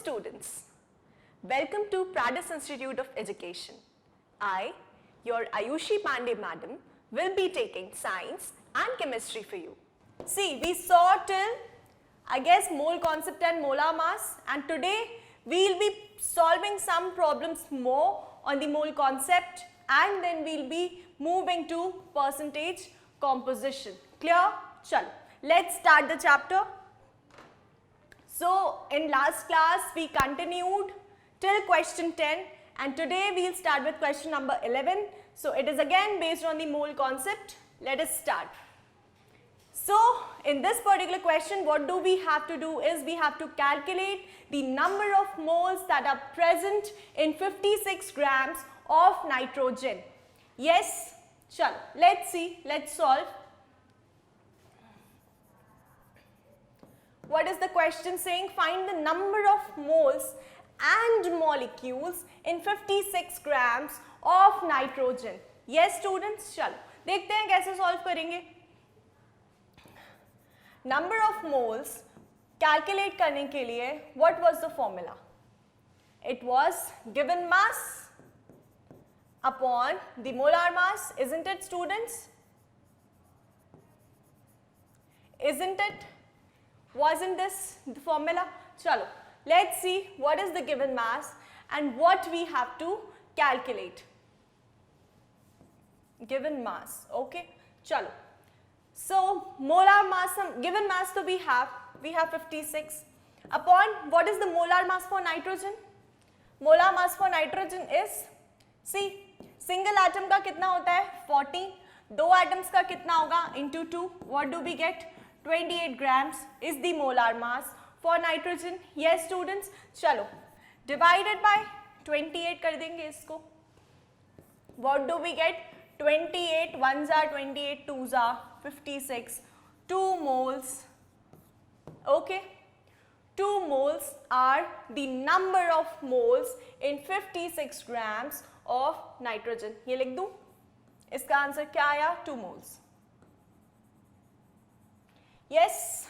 students, welcome to Pradis Institute of Education. I, your Ayushi Pandey madam, will be taking science and chemistry for you. See, we saw till, I guess, mole concept and molar mass, and today we will be solving some problems more on the mole concept, and then we will be moving to percentage composition. Clear? Chalo, let's start the chapter. So, in last class we continued till question 10, and today we will start with question number 11. So, it is again based on the mole concept. Let us start. So, in this particular question, what do we have to do is we have to calculate the number of moles that are present in 56 grams of nitrogen. Yes? Chalo, let's see, let's solve. What is the question saying? Find the number of moles and molecules in 56 grams of nitrogen. Yes students, चलो देखते हैं कैसे solve करेंगे. Number of moles calculate करने के लिए what was the formula? It was given mass upon the molar mass, isn't it students? Isn't it? Wasn't this the formula? Chalo, let's see what is the given mass and what we have to calculate. Given mass, okay? Chalo. So, molar mass, given mass so we have 56. Upon what is the molar mass for nitrogen? Molar mass for nitrogen is, see, single atom का कितना होता है? 40. दो atoms का कितना होगा? Into 2. What do we get? 28 grams is the molar mass for nitrogen. Yes students, चलो divided by 28 कर देंगे इसको. What do we get? 28 ones are 28, twos are 56. 2 moles. Okay, 2 moles are the number of moles in 56 grams of nitrogen. ये लिख दूं? इसका answer क्या आया? 2 moles. Yes.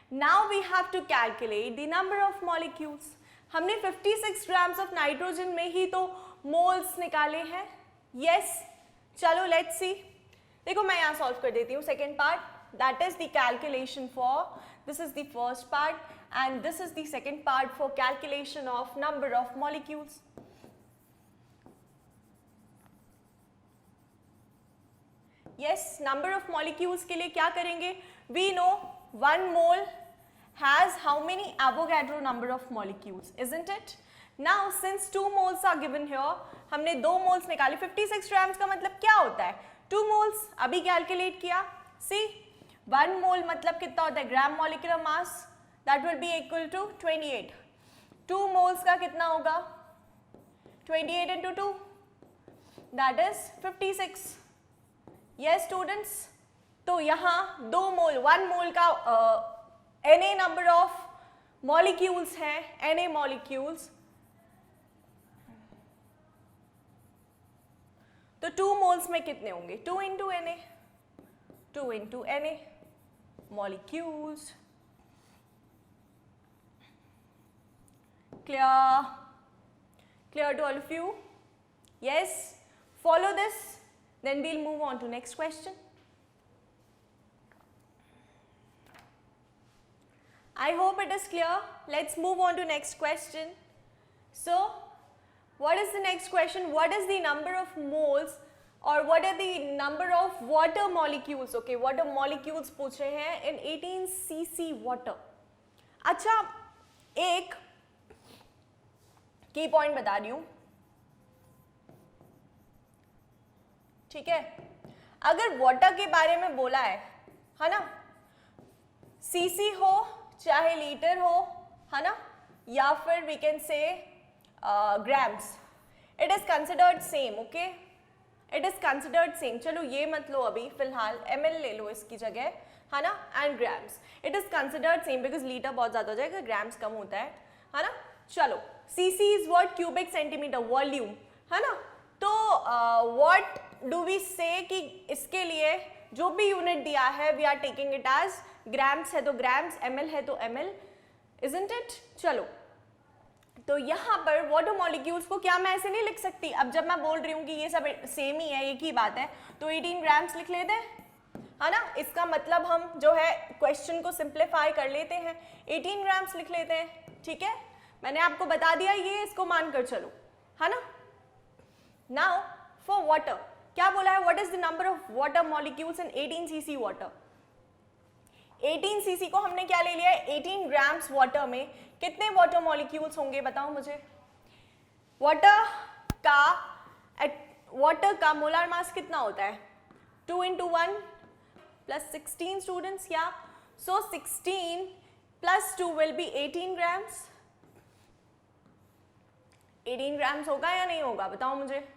Now we have to calculate the number of molecules. हमने 56 grams of nitrogen में ही तो moles निकाले हैं. Yes. चलो let's see. देखो मैं यहाँ solve कर देती हूँ second part. That is the calculation for, this is the first part and this is the second part for calculation of number of molecules. Yes, number of molecules के लिए क्या करेंगे? We know 1 mole has how many Avogadro number of molecules, isn't it? Now, since 2 moles are given here, हमने 2 moles निकाले. 56 grams का मतलब क्या होता है? 2 moles अभी calculate किया. See, 1 mole मतलब कितना होता है? Gram molecular mass, that will be equal to 28. 2 moles का कितना होगा? 28 into 2, that is 56. Yes students, तो यहाँ 2 मोल, 1 मोल का Na number of molecules है, Na molecules, तो 2 moles में कितने होंगे? 2 into Na, 2 into Na molecules. Clear? Clear to all of you? Yes? Follow this. Then we'll move on to next question. I hope it is clear. Let's move on to next question. So, what is the next question? What is the number of moles or what are the number of water molecules? Okay, water molecules पूछ रहे हैं in 18 cc water. अच्छा, एक key point बता रही हूँ. ठीक है, अगर वाटर के बारे में बोला है ना, सीसी हो चाहे लीटर हो, है ना, या फिर we can say grams, it is considered same. Okay, it is considered same. चलो ये मत लो अभी फिलहाल, ml ले लो इसकी जगह, है ना, and grams. It is considered same because litre बहुत ज्यादा हो जाएगा, ग्राम्स कम होता है ना. चलो, CC is what? Cubic centimetre volume, है ना. तो व्हाट डू वी से कि इसके लिए जो भी यूनिट दिया है we are taking it as grams है तो ग्राम्स, ml है तो ml, isn't it? चलो, तो यहाँ पर वाटर मॉलिक्यूल्स को क्या मैं ऐसे नहीं लिख सकती? अब जब मैं बोल रही हूँ कि ये सब सेम ही है, एक ही बात है, तो 18 ग्राम्स लिख लेते हैं, है ना? इसका मतलब हम जो है क्वेश्चन को सिंप्लीफाई कर लेते हैं, 18 ग्राम्स लिख लेते हैं, ठीक है? मैंने आपको बता दिया, ये इसको मानकर चलो, है ना? नाउ फॉर वाटर, क्या बोला है? What is the number of water molecules in 18 cc water? 18 cc को हमने क्या ले लिया है? 18 ग्राम्स वाटर में कितने वाटर मॉलिक्यूल्स होंगे बताओ मुझे? वाटर का मोलर मास कितना होता है? 2 into 1 plus 16 students, yeah. So 16 plus 2 will be 18 grams. 18 grams होगा या नहीं होगा बताओ मुझे?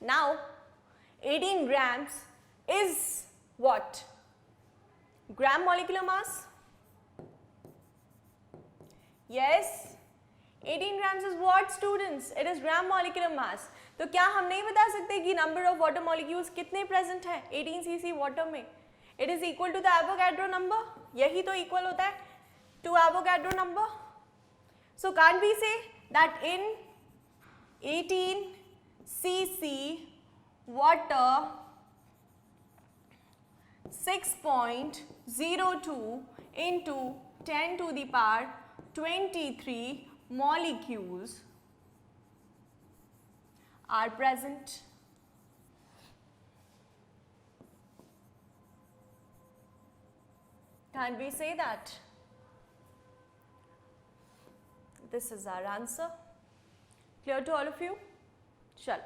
Now 18 grams is what? Gram molecular mass? Yes. 18 grams is what students? It is gram molecular mass. तो क्या हम नहीं बता सकते कि नंबर ऑफ वाटर मॉलिक्यूल्स कितने प्रेजेंट है 18 cc वाटर में? It is equal to the Avogadro number, यही तो इक्वल होता है to Avogadro number. So can't we say that in 18 cc water 6.02 into 10 to the power 23 molecules are present. Can't we say that? This is our answer. Clear to all of you? चलो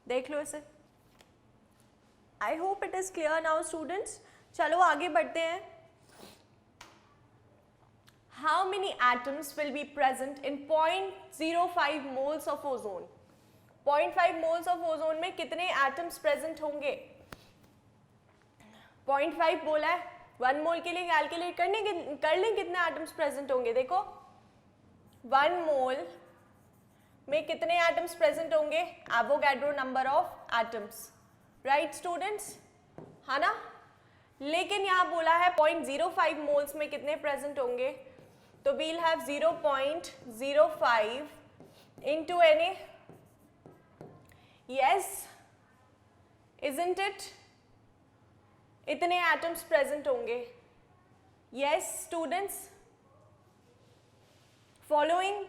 देख लो इसे. I hope it is clear now students. चलो आगे बढ़ते हैं. How many atoms will be present in 0.05 moles of ozone? 0.5 moles of ozone में कितने atoms present होंगे? 0.5 बोला है, 1 मोल के लिए कैलकुलेट कर लें कितने एटम्स प्रेजेंट होंगे. देखो 1 मोल में कितने एटम्स प्रेजेंट होंगे? Avogadro number of atoms, right students, है ना? लेकिन यहाँ बोला है 0.05 मोल्स में कितने प्रेजेंट होंगे, तो we'll have 0.05 into Na. Yes, isn't it? इतने एटम्स प्रेजेंट होंगे. Yes students, following.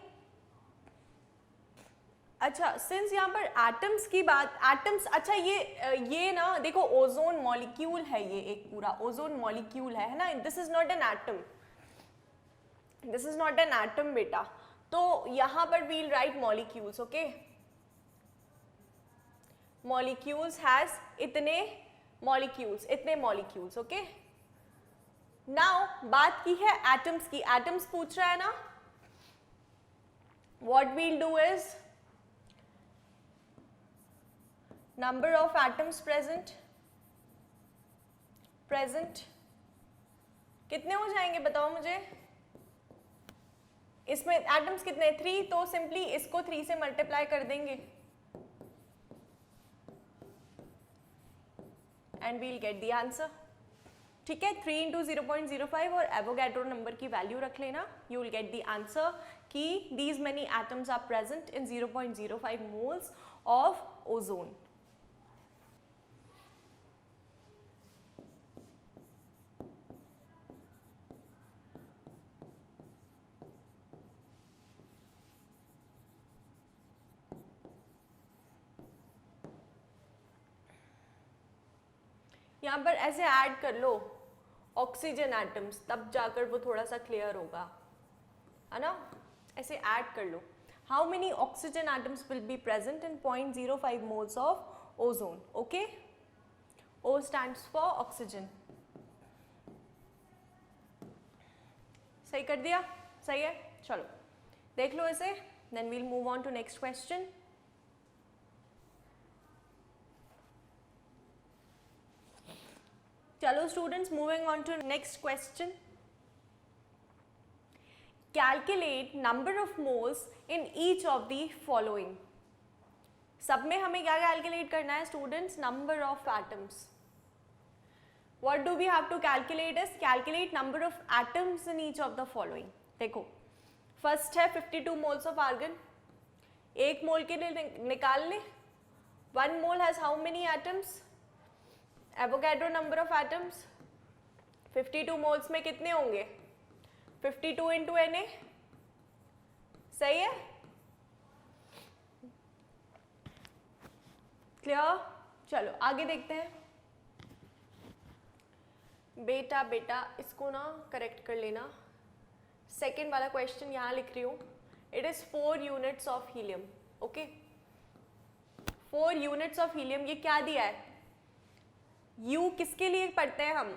अच्छा, सिंस यहाँ पर एटम्स की बात, एटम्स, अच्छा ये ना देखो ओजोन मॉलिक्यूल है, ये एक पूरा ओजोन मॉलिक्यूल है ना. This is not an atom, this is not an atom बेटा. तो यहाँ पर we'll write molecules. Okay, molecules has इतने मॉलिक्यूल्स, इतने मॉलिक्यूल्स. ओके, नाउ बात की है एटम्स की. एटम्स पूछ रहा है ना. What we'll do is number of atoms present कितने हो जाएंगे बताओ मुझे? इसमें एटम्स कितने? 3, तो सिंपली इसको 3 से मल्टीप्लाई कर देंगे and we'll get the answer. ठीक है, 3 into 0.05 और एवोगाड्रो नंबर की वैल्यू रख लेना. You will get the answer कि these many atoms are present in 0.05 moles of ozone. यहाँ पर ऐसे ऐड कर लो ऑक्सीजन एटम्स, तब जाकर वो थोड़ा सा क्लियर होगा, है ना? ऐसे ऐड कर लो. How many oxygen atoms will be present in 0.05 moles of ozone? Okay, O stands for oxygen. सही कर दिया? सही है. चलो देख लो इसे, then we'll move on to next question. चलो students, moving on to next question. Calculate number of moles in each of the following. सब में हमें क्या कैलकुलेट करना है students? Number of atoms. What do we have to calculate is calculate number of atoms in each of the following. देखो first है 52 moles of argon, एक मोल के लिए निकाल लें. 1 mole has how many atoms? Avogadro number of atoms 52 moles में कितने होंगे? 52 इंटू Na. सही है? क्लियर? चलो आगे देखते हैं. बेटा इसको ना करेक्ट कर लेना. सेकेंड वाला क्वेश्चन यहाँ लिख रही हूँ. It is 4 units of helium. Okay, 4 units of helium. ये क्या दिया है? यू किसके लिए पढ़ते हैं हम?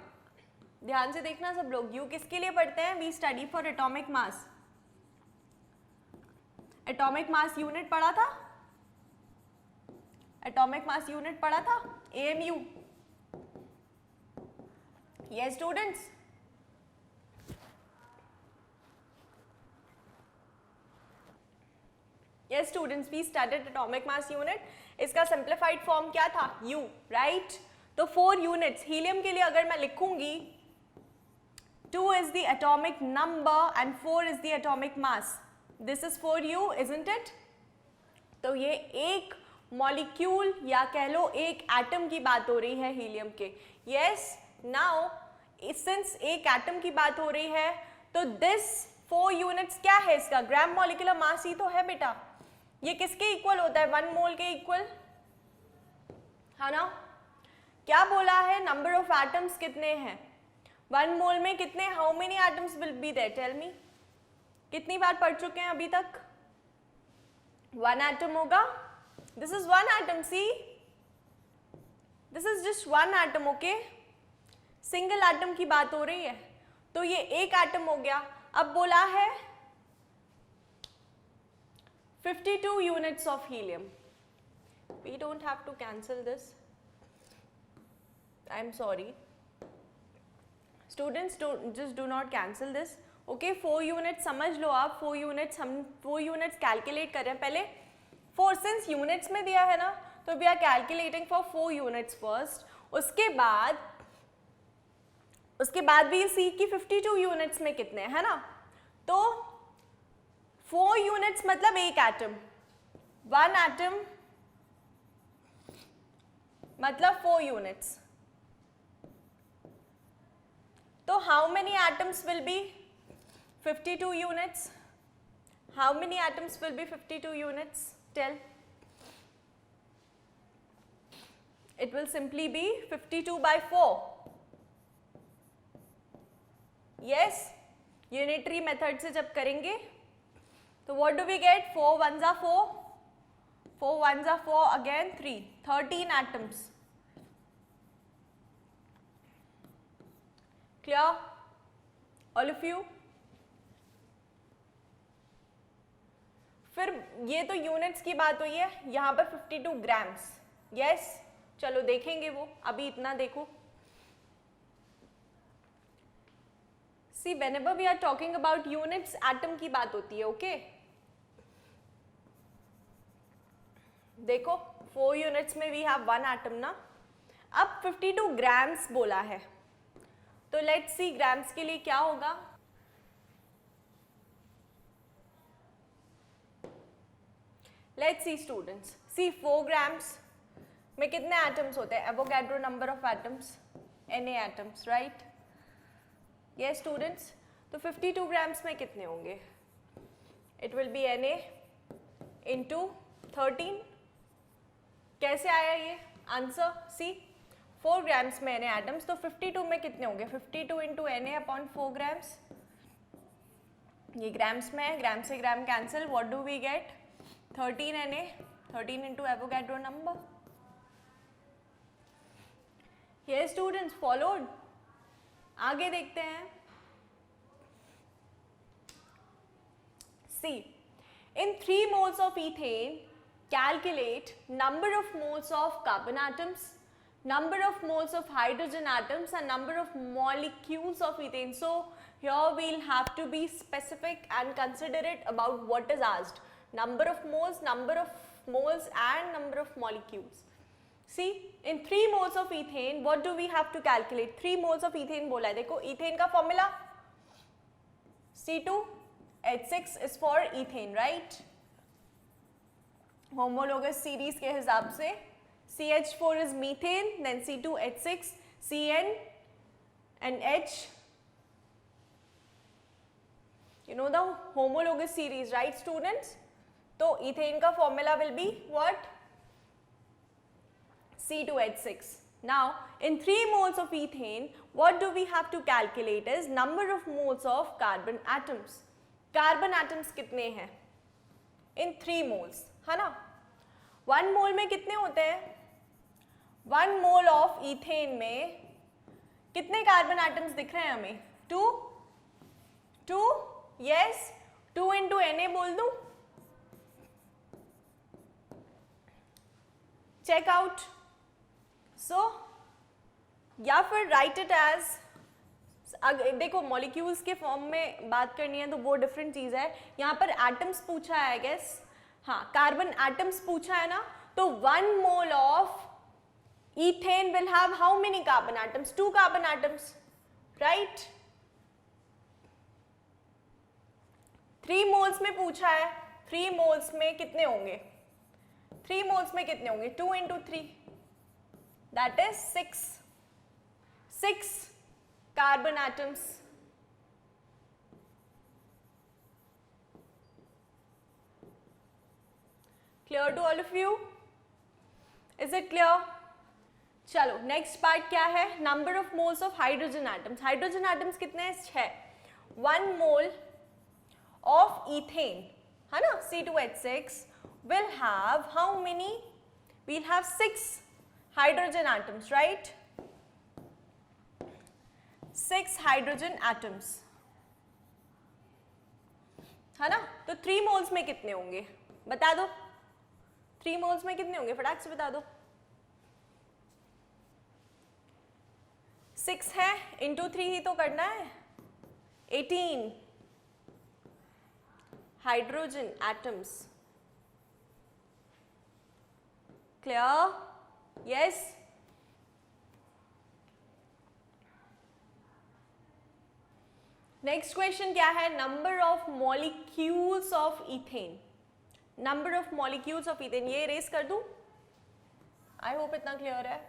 ध्यान से देखना सब लोग. यू किसके लिए पढ़ते हैं? We study for atomic mass. Atomic mass unit पढ़ा था? एटॉमिक मास यूनिट पढ़ा था? AMU. Yes students. Yes students, we studied atomic mass unit. इसका सिंप्लीफाइड फॉर्म क्या था? U, right? तो 4 यूनिट्स हीलियम के लिए अगर मैं लिखूंगी 2 is the atomic number and 4 is the atomic mass. This is for you, isn't it? तो ये एक मॉलिक्यूल या कह लो एक एटम की बात हो रही है हीलियम के. यस, नाउ सिंस एक एटम की बात हो रही है तो दिस 4 यूनिट्स क्या है इसका? ग्राम मॉलिक्यूलर मास ही तो है बेटा. ये किसके इक्वल होता है? 1 मोल के इक्वल है ना. क्या बोला है? नंबर ऑफ एटम्स कितने हैं 1 मोल में? कितने? How many atoms will be there? Tell me. कितनी बार पढ़ चुके हैं अभी तक? 1 एटम होगा. This is 1 atom. See, this is just 1 atom. Okay, single atom की बात हो रही है. तो ये एक एटम हो गया. अब बोला है 52 units of helium. We don't have to cancel this. I am sorry students, just do not cancel this. Okay, 4 units समझ लो आप. 4 यूनिट्स हम 4 यूनिट्स कैलकुलेट कर रहे हैं पहले. 4 सिंस यूनिट्स में दिया है ना, तो we are calculating for 4 units first. उसके बाद भी सी की 52 यूनिट्स में कितने है ना. तो 4 यूनिट्स मतलब एक एटम. 1 एटम मतलब 4 यूनिट्स. तो how many atoms will B 52 units? How many atoms will be 52 units? Tell. It will simply be 52 by 4. Yes, unitary method से जब करेंगे तो what do we get? 4 ones are 4, 4 ones are 4, again 3, 13 atoms. Clear? All of you? फिर ये तो units की बात हुई है. यहाँ पर 52 ग्राम्स. यस, चलो देखेंगे वो. अभी इतना देखो. See, whenever we are talking about units, atom की बात होती है. ओके, देखो 4 यूनिट्स में वी हैव 1 एटम ना. अब 52 ग्राम्स बोला है, तो लेट्स सी ग्राम्स के लिए क्या होगा. Let's see students. See 4 grams में कितने एटम्स होते हैं? Avogadro number of atoms, Na atoms, right? Yes students. तो 52 ग्राम्स में कितने होंगे? It will be Na into 13. कैसे आया ये आंसर? सी, 4 ग्राम्स में Na एटम्स, तो 52 में कितने होंगे? 52 इंटू Na अपॉन 4 ग्राम्स. ये ग्राम्स में है, ग्राम से gram cancel. What do we get? 13 Na, 13 into Avogadro number. Yes students, followed. आगे देखते हैं. See, in 3 moles of ethane, calculate number of moles of carbon atoms, number of moles of hydrogen atoms and number of molecules of ethane. So here we'll have to be specific and considerate about what is asked. Number of moles and number of molecules. See, in 3 moles of ethane, what do we have to calculate? 3 moles of ethane बोला है. देखो ethane का formula C2 H6 is for ethane, right? Homologous series के हिसाब से CH4 is methane, then C2H6, Cn and H. You know the homologous series, right, students? तो ethane का formula will be what? C2H6. Now, in 3 moles of ethane, what do we have to calculate is number of moles of carbon atoms. Carbon atoms कितने हैं? In 3 moles, है ना? 1 mole में कितने होते हैं? 1 mole of ethane में कितने carbon atoms दिख रहे हैं हमें? 2? Yes? 2 into Na बोल दूं? Check out. So, या फिर write it as, देखो मॉलिक्यूल्स के फॉर्म में बात करनी है तो वो डिफरेंट चीज है. यहाँ पर एटम्स पूछा है आई गेस. हाँ, कार्बन एटम्स पूछा है ना, तो 1 mole of ethane will have how many carbon atoms? 2 carbon atoms, right? 3 moles में पूछा है, 3 moles में कितने होंगे? 3 moles में कितने होंगे? 2 into 3, that is 6 carbon atoms. Clear to all of you? Is it clear? चलो नेक्स्ट पार्ट क्या है? Number of moles of hydrogen atoms. Hydrogen atoms कितने हैं? 6. 1 मोल ऑफ इथेन, है ना, C2H6 will have how many? We'll have 6 hydrogen atoms, right? 6 hydrogen atoms, है ना. तो 3 moles में कितने होंगे? बता दो. 3 moles में कितने होंगे? फटाक से बता दो. 6 है, into 3 ही तो करना है. 18 hydrogen atoms. Clear? Yes? Next question क्या है? Number of molecules of ethane. Number of molecules of ethane, ये इरेज कर दूं? आई होप इतना क्लियर है.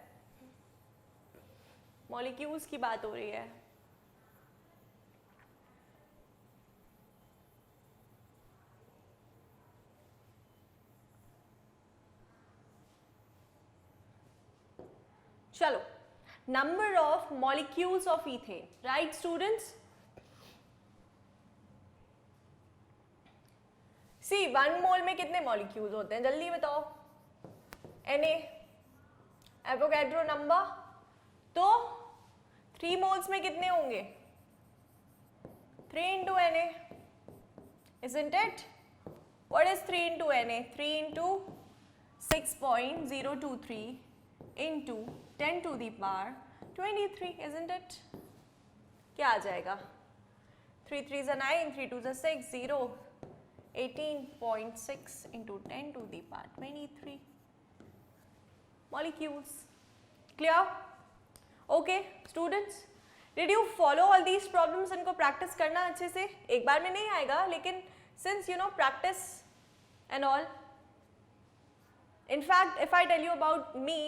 मॉलिक्यूल्स की बात हो रही है. चलो, number of molecules of ethane, right students? See 1 mole में कितने मॉलिक्यूल्स होते हैं? जल्दी बताओ. Na, Avogadro number. तो 3 मोल्स में कितने होंगे? 3 into Na, isn't it? What is 3 into Na? 3 into 6.023 into 10 to the power 23, isn't it? क्या आ जाएगा? 3 3s are 9, 3 2s are 6, 0. 18.6 into 10 to the power 23 molecules. Clear? Okay, students, did you follow all these problems? इनको practice करना अच्छे से. एक बार में नहीं आएगा, लेकिन since you know practice and all. In fact, if I tell you about me,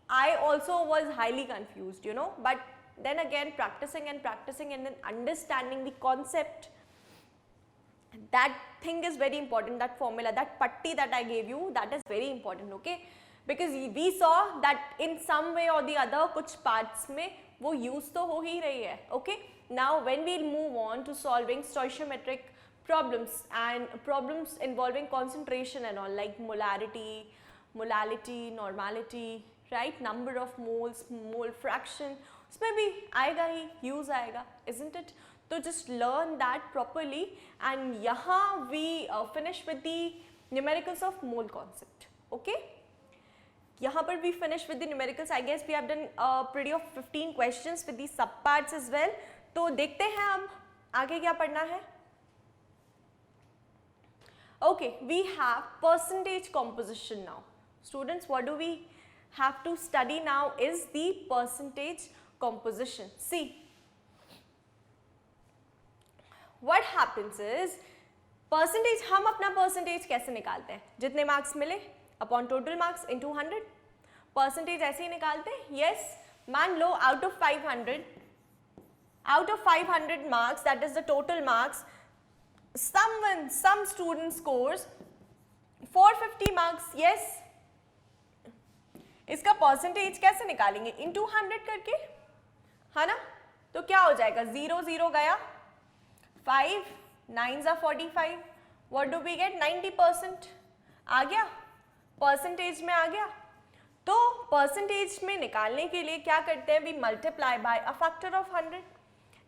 I also was highly confused, you know. But then again, practicing and then understanding the concept, that thing is very important. That formula, that patti that I gave you, that is very important, okay? Because we saw that in some way or the other कुछ parts में वो use तो हो ही रही है, okay? Now when we'll move on to solving stoichiometric problems and problems involving concentration and all, like molarity, molality, normality, right? Number of moles, mole fraction, उसमें भी आएगा ही, use आएगा, isn't it? So just learn that properly, and यहाँ we finish with the numericals of mole concept, okay? यहाँ पर we finish with the numericals. I guess we have done pretty of 15 questions with the subparts as well. तो देखते हैं अब आगे क्या पढ़ना है. Okay, we have percentage composition now. Students, what do we have to study now is the percentage composition. See, what happens is percentage, हम अपना परसेंटेज कैसे निकालते हैं? जितने मार्क्स मिले upon total marks into 100, percentage ऐसे ही निकालते हैं. यस, मान लो out of 500 marks, that is the total marks, some student scores 450 marks. yes, इसका परसेंटेज कैसे निकालेंगे? इनटू 100 करके, है ना? तो क्या हो जाएगा? 0 0 गया, 5 9s are 45, what do we get? 90% आ गया, परसेंटेज में आ गया. तो परसेंटेज में निकालने के लिए क्या करते हैं? We multiply by a factor of 100.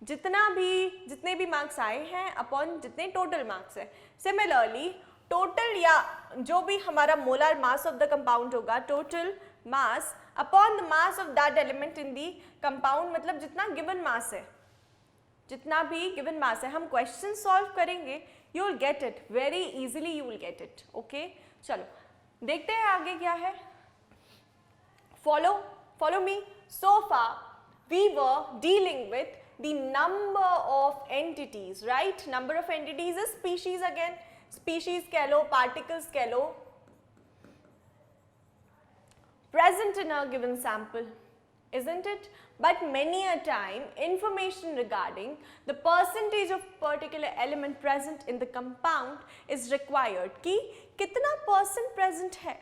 जितने भी मार्क्स आए हैं अपॉन जितने टोटल मार्क्स है. सिमिलरली टोटल या जो भी हमारा molar mass of the compound होगा, total mass upon the mass of that element in the compound, मतलब जितना गिवन मास है, जितना भी गिवन मास है. हम क्वेश्चन सॉल्व करेंगे, you will get it very easily, you will get it. Okay, चलो देखते हैं आगे क्या है. follow me. So far we were dealing with the number of entities, right? Number of entities is species again. Species कह लो, particles कह लो, present in a given sample, isn't it? But many a time information regarding the percentage of particular element present in the compound is required. कि कितना % present है.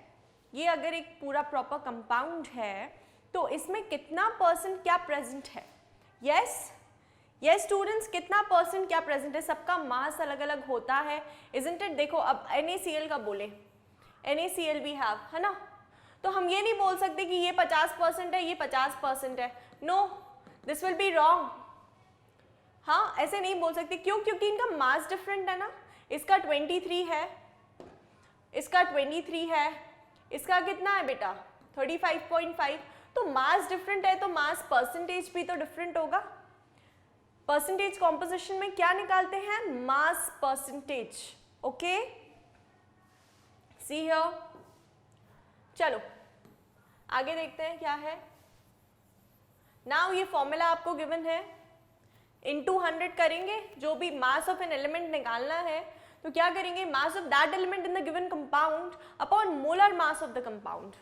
ये अगर एक पूरा proper compound है तो इसमें कितना % क्या प्रेजेंट है? यस स्टूडेंट्स, कितना % क्या प्रेजेंट है? सबका मास अलग अलग होता है, इजंट इट? देखो अब NaCl का बोले, NaCl वी हैव, है ना? तो हम ये नहीं बोल सकते कि ये 50% है, ये 50% है. No, this will be wrong. हाँ, ऐसे नहीं बोल सकते. क्यों? क्योंकि इनका मास डिफरेंट है ना. इसका 23 है, इसका 23 है, इसका कितना है बेटा? 35.5. तो मास डिफरेंट है तो मास परसेंटेज भी तो डिफरेंट होगा. परसेंटेज कॉम्पोजिशन में क्या निकालते हैं? Mass percentage. Okay, see here. चलो आगे देखते हैं क्या है. नाउ ये फॉर्मूला आपको गिवन है, इनटू 100 करेंगे. जो भी मास ऑफ एन एलिमेंट निकालना है तो क्या करेंगे? Mass of that element in the given compound upon molar mass of the compound.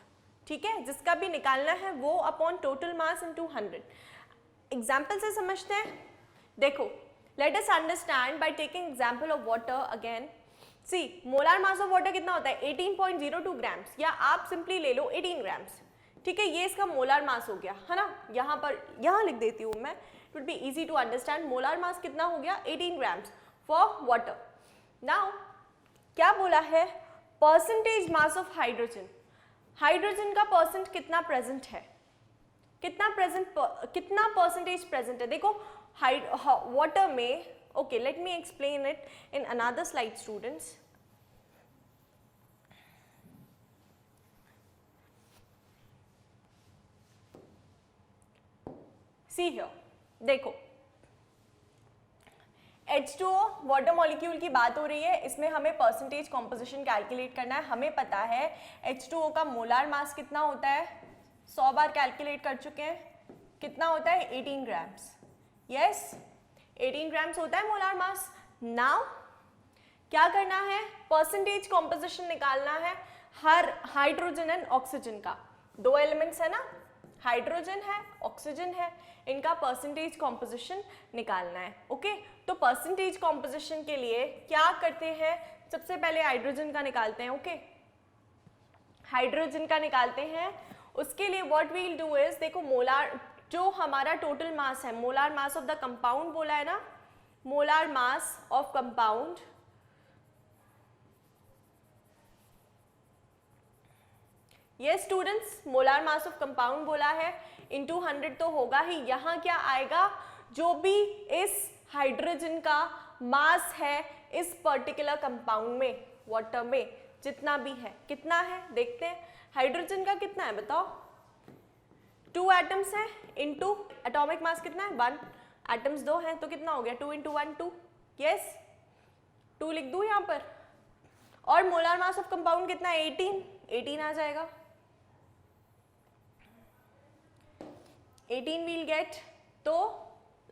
ठीक है, जिसका भी निकालना है वो upon total mass into 100. Example से समझते हैं. देखो, let us understand by taking example of water again. See, molar mass of water कितना होता है? 18.02 ग्राम्स, या आप सिंपली ले लो 18 ग्राम्स. ठीक है, ये इसका मोलर मास हो गया, है ना? यहाँ लिख देती हूँ मैं, it will be easy to understand. Molar mass कितना हो गया? 18 ग्राम्स फॉर वाटर. नाउ क्या बोला है? Percentage mass of hydrogen. Hydrogen का परसेंट कितना प्रेजेंट है? कितना परसेंटेज प्रेजेंट है? देखो वाटर में, okay, let me explain it in another slide students. See here, देखो H2O वाटर मॉलिक्यूल की बात हो रही है. इसमें हमें परसेंटेज कॉम्पोजिशन कैलकुलेट करना है. हमें पता है H2O का मोलार मास कितना होता है, 100 बार कैलकुलेट कर चुके हैं. कितना होता है? 18 ग्राम्स. यस, 18 ग्राम्स होता है मोलार मास. नाउ क्या करना है? परसेंटेज कॉम्पोजिशन निकालना है हर हाइड्रोजन एंड ऑक्सीजन का. दो एलिमेंट्स है ना, हाइड्रोजन है, ऑक्सीजन है, इनका परसेंटेज कॉम्पोजिशन निकालना है. ओके, तो परसेंटेज कॉम्पोजिशन के लिए क्या करते हैं? सबसे पहले हाइड्रोजन का निकालते हैं. ओके, हाइड्रोजन का निकालते हैं. उसके लिए what we will do is, देखो मोलार, जो हमारा टोटल मास है, molar mass of the compound बोला है ना, मोलार मास ऑफ कंपाउंड, ये students molar mass of compound बोला है, इनटू 100 तो होगा ही. यहाँ क्या आएगा? जो भी इस हाइड्रोजन का मास है इस पर्टिकुलर कंपाउंड में, वाटर में, जितना भी है, कितना है देखते हैं. हाइड्रोजन का कितना है बताओ? 2 एटम्स हैं, इनटू एटॉमिक मास कितना है? 1. एटम्स 2 हैं तो कितना हो गया? 2 × 1 2. यस, 2 लिख दूं यहाँ पर. और मोलार मास ऑफ कंपाउंड कितना है? 18 आ जाएगा. 18 we'll get. तो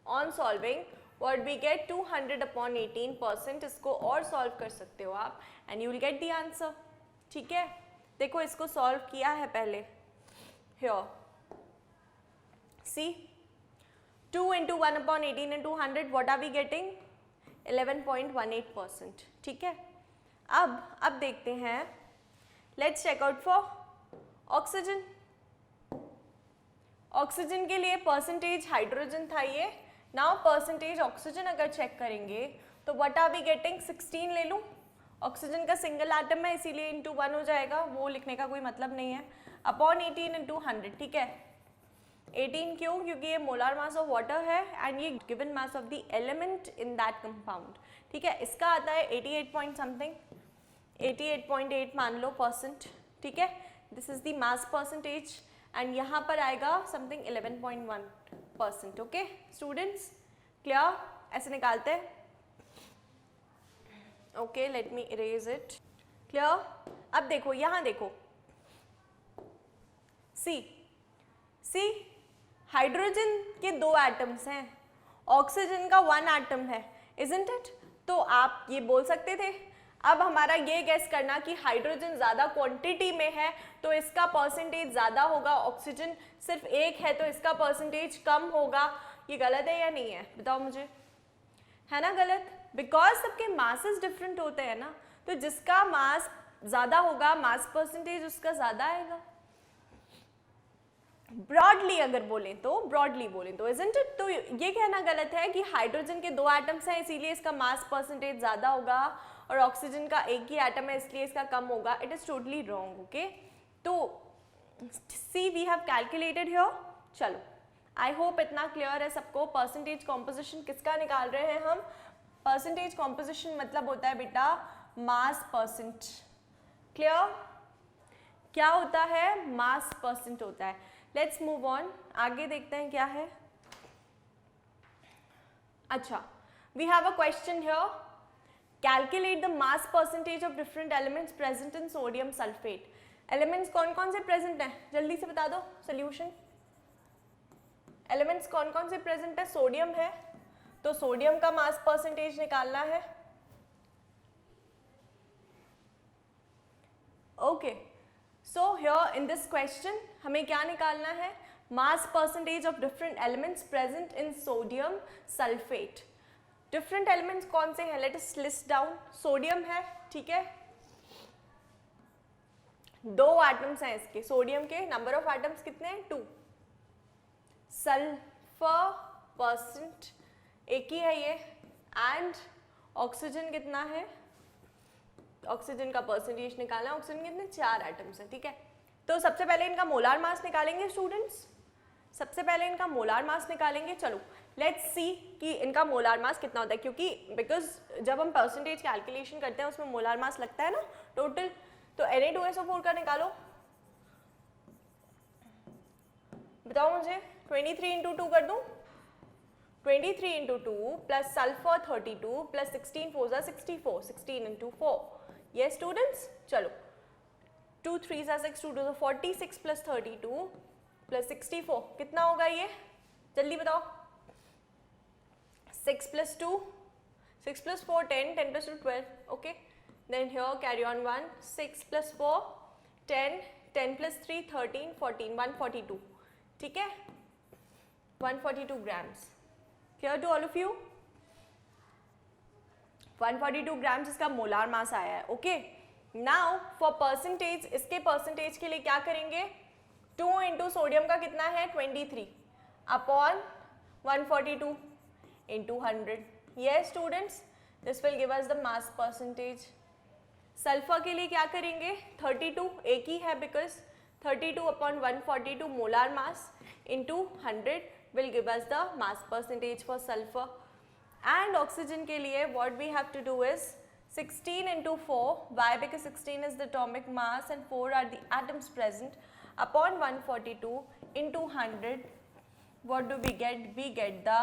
on solving what we get 200/18%. इसको और सॉल्व कर सकते हो आप and you will get the answer. ठीक है, देखो इसको सॉल्व किया है पहले. Here see 2 into 1/18 into 100, what are we getting? 11.18%. ठीक है, अब देखते हैं. Let's check out for oxygen. Oxygen के लिए परसेंटेज हाइड्रोजन था ये. नाउ परसेंटेज ऑक्सीजन अगर चेक करेंगे तो व्हाट आर वी गेटिंग? 16 ले लूँ. ऑक्सीजन का सिंगल एटम है इसीलिए इंटू 1 हो जाएगा, वो लिखने का कोई मतलब नहीं है. Upon 18 into 100. ठीक है, 18 क्यों? क्योंकि ये मोलार मास ऑफ वाटर है एंड ये given mass of the element in that compound. ठीक है, इसका आता है 88 पॉइंट समथिंग, 88.8 मान लो %. ठीक है, this is the mass percentage and यहाँ पर आएगा समथिंग 11.1%. Okay students, clear? ऐसे निकालते हैं. Okay, let me erase it. Clear? अब देखो, यहाँ देखो, सी हाइड्रोजन के 2 एटम्स हैं, ऑक्सीजन का 1 एटम है, इजंट इट? तो आप ये बोल सकते थे. अब हमारा ये गेस करना कि हाइड्रोजन ज़्यादा क्वांटिटी में है तो इसका परसेंटेज ज़्यादा होगा, ऑक्सीजन सिर्फ 1 है तो इसका परसेंटेज कम होगा. ये गलत है या नहीं है? बताओ मुझे. है ना गलत? बिकॉज सबके मासेस डिफरेंट होते हैं ना, तो जिसका मास ज़्यादा होगा मास परसेंटेज उसका ज़्यादा आएगा. ब्रॉडली अगर बोलें तो इजंट इट? तो ये कहना गलत है कि हाइड्रोजन के 2 एटम्स हैं इसीलिए इसका मास परसेंटेज ज़्यादा होगा और ऑक्सीजन का 1 ही एटम है इसलिए इसका कम होगा. It is totally wrong. Okay, तो सी वी हैव कैलकुलेटेड हियर. चलो, आई होप इतना क्लियर है सबको. परसेंटेज कॉम्पोजिशन किसका निकाल रहे हैं हम? परसेंटेज कॉम्पोजिशन मतलब होता है बेटा मास परसेंट. क्लियर? क्या होता है? मास परसेंट होता है. लेट्स मूव ऑन, आगे देखते हैं क्या है. अच्छा, we have a question here. Calculate the mass percentage of different elements present in sodium sulphate. Elements कौन कौन से प्रेजेंट हैं? जल्दी से बता दो सोल्यूशन. एलिमेंट्स कौन कौन से प्रेजेंट है? सोडियम है तो सोडियम का मास परसेंटेज निकालना है. Okay, so here in this question हमें क्या निकालना है? मास percentage of different elements present in sodium sulphate. Different elements कौन से हैं? Let us list down. Sodium है, ठीक है, 2 एटम्स हैं इसके. सोडियम के नंबर ऑफ एटम्स कितने हैं? 2. सल्फर परसेंट 1 ही है ये. एंड ऑक्सीजन कितना है? ऑक्सीजन का परसेंटेज निकालना है. ऑक्सीजन कितने? 4 एटम्स हैं. ठीक है, तो सबसे पहले इनका मोलार मास निकालेंगे स्टूडेंट्स. सबसे पहले इनका मोलार मास निकालेंगे. चलो लेट्स सी कि इनका मोलार मास कितना होता है, क्योंकि बिकॉज जब हम परसेंटेज कैलकुलेशन करते हैं उसमें मोलार मास लगता है ना टोटल. तो Na2SO4 का निकालो. बताओ मुझे. 23 into 2 कर दूं? 23 into 2 प्लस सल्फर 32 प्लस 16 4 जा 64. 16 into 4. yes students. चलो 2 3 जा 6 2 2 46 प्लस 32 प्लस 64 कितना होगा ये? जल्दी बताओ. 6 plus 2, 6 plus 4 10, 10 plus 2 12. okay, then here carry on 1, 6 plus 4 10, 10 plus 3 13 14, 142. ठीक है, 142 grams. clear to all of you? 142 grams इसका मोलार मास आया है. ओके, नाउ फॉर परसेंटेज, इसके परसेंटेज के लिए क्या करेंगे? 2 इंटू सोडियम का कितना है? 23 upon 142 into 100. yes students, this will give us the mass percentage. Sulphur के लिए क्या करेंगे? 32 एक ही है because 32 upon 142 molar mass into 100 will give us the mass percentage for sulfur. and oxygen के लिए what we have to do is 16 into 4. why? because 16 is the atomic mass and 4 are the atoms present upon 142 into 100. what do we get? we get the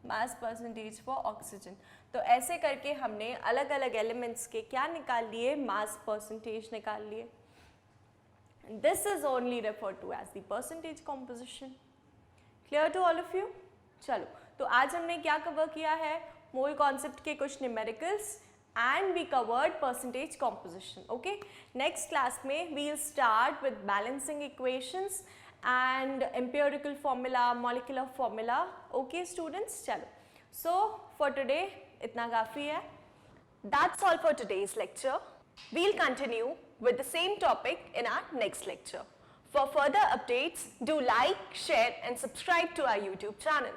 mass percentage for oxygen. तो ऐसे करके हमने अलग अलग elements के क्या निकाल लिए? मास परसेंटेज निकाल लिए. This is only refer to as the percentage composition. Clear to all of you? चलो तो आज हमने क्या कवर किया है, मोल कॉन्सेप्ट के कुछ numericals and we covered percentage composition. Okay, next class में we'll start with balancing equations and empirical formula, molecular formula. Okay students, चलो. So for today इतना काफ़ी है. That's all for today's lecture. We'll continue with the same topic in our next lecture. For further updates, do like, share and subscribe to our YouTube channel.